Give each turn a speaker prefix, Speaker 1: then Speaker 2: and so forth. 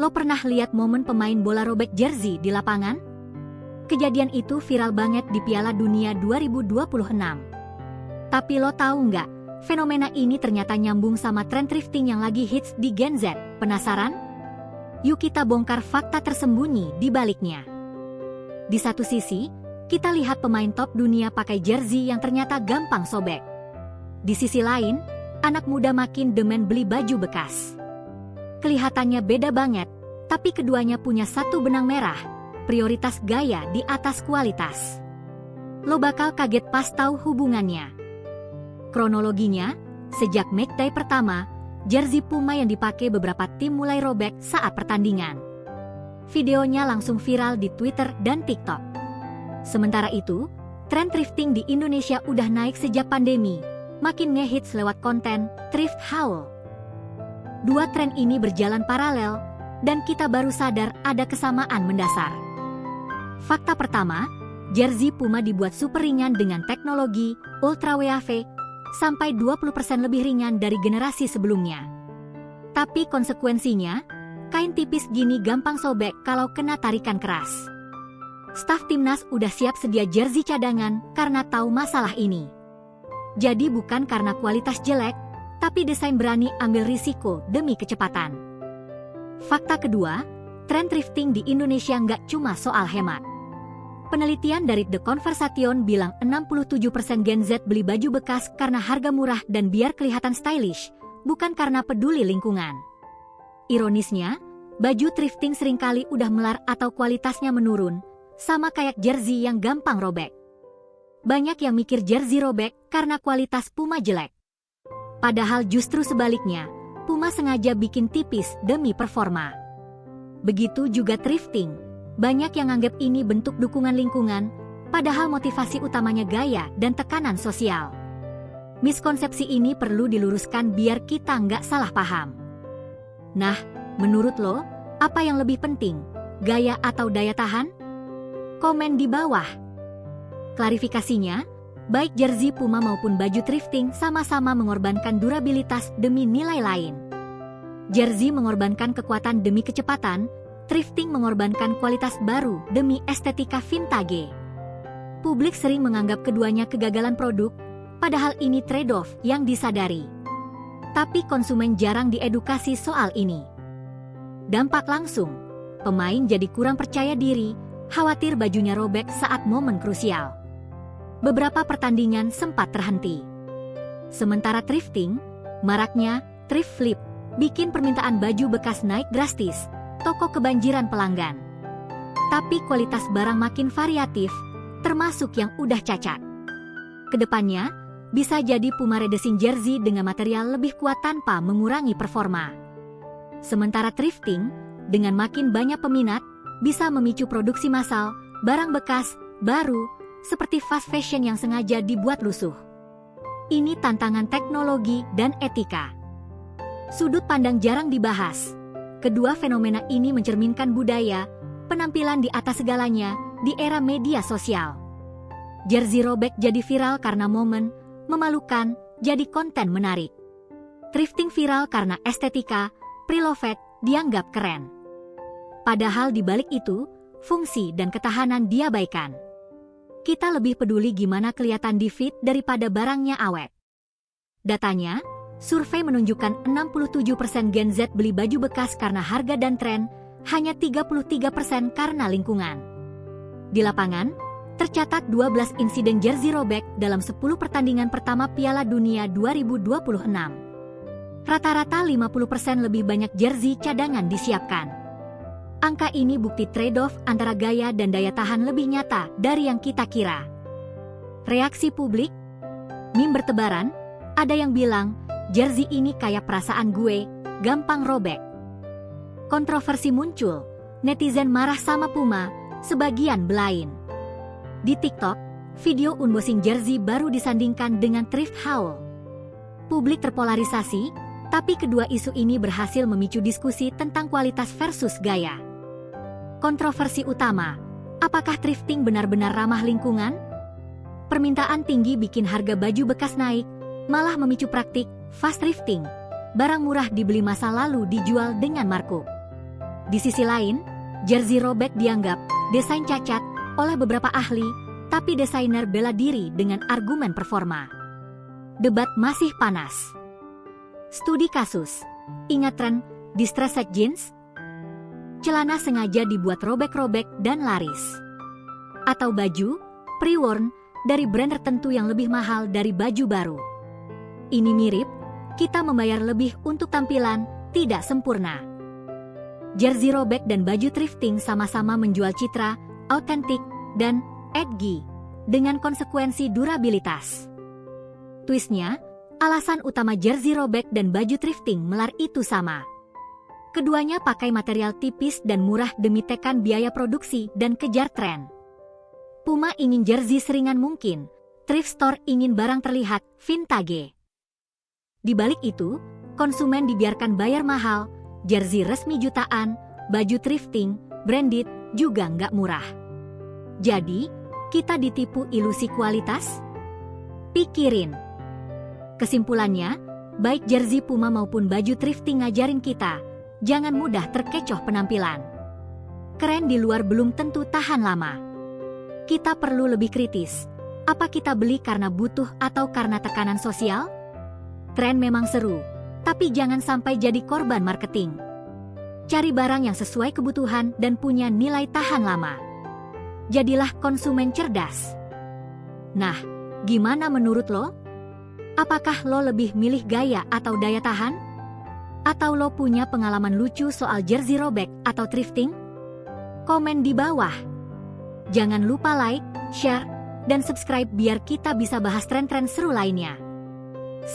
Speaker 1: Lo pernah lihat momen pemain bola robek jersey di lapangan? Kejadian itu viral banget di Piala Dunia 2026. Tapi lo tahu nggak, fenomena ini ternyata nyambung sama tren thrifting yang lagi hits di Gen Z. Penasaran? Yuk kita bongkar fakta tersembunyi di baliknya. Di satu sisi, kita lihat pemain top dunia pakai jersey yang ternyata gampang sobek. Di sisi lain, anak muda makin demen beli baju bekas. Kelihatannya beda banget, tapi keduanya punya satu benang merah, prioritas gaya di atas kualitas. Lo bakal kaget pas tahu hubungannya. Kronologinya, sejak matchday pertama, jersey Puma yang dipakai beberapa tim mulai robek saat pertandingan. Videonya langsung viral di Twitter dan TikTok. Sementara itu, tren thrifting di Indonesia udah naik sejak pandemi, makin ngehits lewat konten thrift haul. Dua tren ini berjalan paralel, dan kita baru sadar ada kesamaan mendasar. Fakta pertama, jersey Puma dibuat super ringan dengan teknologi Ultra WAV, sampai 20% lebih ringan dari generasi sebelumnya. Tapi konsekuensinya, kain tipis gini gampang sobek kalau kena tarikan keras. Staf timnas udah siap sedia jersey cadangan karena tahu masalah ini. Jadi bukan karena kualitas jelek, tapi desain berani ambil risiko demi kecepatan. Fakta kedua, tren thrifting di Indonesia nggak cuma soal hemat. Penelitian dari The Conversation bilang 67% Gen Z beli baju bekas karena harga murah dan biar kelihatan stylish, bukan karena peduli lingkungan. Ironisnya, baju thrifting seringkali udah melar atau kualitasnya menurun, sama kayak jersey yang gampang robek. Banyak yang mikir jersey robek karena kualitas Puma jelek. Padahal justru sebaliknya, Puma sengaja bikin tipis demi performa. Begitu juga thrifting, banyak yang anggap ini bentuk dukungan lingkungan, padahal motivasi utamanya gaya dan tekanan sosial. Miskonsepsi ini perlu diluruskan biar kita nggak salah paham. Nah, menurut lo, apa yang lebih penting, gaya atau daya tahan? Komen di bawah. Klarifikasinya, baik jersey Puma maupun baju thrifting sama-sama mengorbankan durabilitas demi nilai lain. Jersey mengorbankan kekuatan demi kecepatan, thrifting mengorbankan kualitas baru demi estetika vintage. Publik sering menganggap keduanya kegagalan produk, padahal ini trade-off yang disadari. Tapi konsumen jarang diedukasi soal ini. Dampak langsung, pemain jadi kurang percaya diri, khawatir bajunya robek saat momen krusial. Beberapa pertandingan sempat terhenti. Sementara thrifting, maraknya thrift flip, bikin permintaan baju bekas naik drastis, toko kebanjiran pelanggan. Tapi kualitas barang makin variatif, termasuk yang udah cacat. Kedepannya, bisa jadi Puma redesign jersey dengan material lebih kuat tanpa mengurangi performa. Sementara thrifting, dengan makin banyak peminat, bisa memicu produksi massal, barang bekas, baru, seperti fast fashion yang sengaja dibuat lusuh. Ini tantangan teknologi dan etika. Sudut pandang jarang dibahas. Kedua fenomena ini mencerminkan budaya, penampilan di atas segalanya, di era media sosial. Jersey robek jadi viral karena momen, memalukan, jadi konten menarik. Thrifting viral karena estetika, pre-loved, dianggap keren. Padahal di balik itu, fungsi dan ketahanan diabaikan. Kita lebih peduli gimana kelihatan di feed daripada barangnya awet. Datanya, survei menunjukkan 67% Gen Z beli baju bekas karena harga dan tren, hanya 33% karena lingkungan. Di lapangan, tercatat 12 insiden jersey robek dalam 10 pertandingan pertama Piala Dunia 2026. Rata-rata 50% lebih banyak jersey cadangan disiapkan. Angka ini bukti trade-off antara gaya dan daya tahan lebih nyata dari yang kita kira. Reaksi publik? Meme bertebaran, ada yang bilang, jersey ini kayak perasaan gue, gampang robek. Kontroversi muncul, netizen marah sama Puma, sebagian belain. Di TikTok, video unboxing jersey baru disandingkan dengan thrift haul. Publik terpolarisasi, tapi kedua isu ini berhasil memicu diskusi tentang kualitas versus gaya. Kontroversi utama, apakah thrifting benar-benar ramah lingkungan? Permintaan tinggi bikin harga baju bekas naik, malah memicu praktik fast thrifting. Barang murah dibeli masa lalu dijual dengan markup. Di sisi lain, jersey robek dianggap desain cacat oleh beberapa ahli, tapi desainer bela diri dengan argumen performa. Debat masih panas. Studi kasus. Ingat tren distressed jeans? Celana sengaja dibuat robek-robek dan laris. Atau baju pre-worn dari brand tertentu yang lebih mahal dari baju baru. Ini mirip, kita membayar lebih untuk tampilan tidak sempurna. Jersey robek dan baju thrifting sama-sama menjual citra, autentik, dan edgy, dengan konsekuensi durabilitas. Twistnya, alasan utama jersey robek dan baju thrifting melar itu sama. Keduanya pakai material tipis dan murah demi tekan biaya produksi dan kejar tren. Puma ingin jersey seringan mungkin, thrift store ingin barang terlihat vintage. Di balik itu, konsumen dibiarkan bayar mahal, jersey resmi jutaan, baju thrifting, branded, juga nggak murah. Jadi, kita ditipu ilusi kualitas? Pikirin. Kesimpulannya, baik jersey Puma maupun baju thrifting ngajarin kita, jangan mudah terkecoh penampilan. Keren di luar belum tentu tahan lama. Kita perlu lebih kritis. Apa kita beli karena butuh atau karena tekanan sosial? Tren memang seru, tapi jangan sampai jadi korban marketing. Cari barang yang sesuai kebutuhan dan punya nilai tahan lama. Jadilah konsumen cerdas. Nah, gimana menurut lo? Apakah lo lebih milih gaya atau daya tahan? Atau lo punya pengalaman lucu soal jersey robek atau thrifting? Komen di bawah. Jangan lupa like, share, dan subscribe biar kita bisa bahas tren-tren seru lainnya.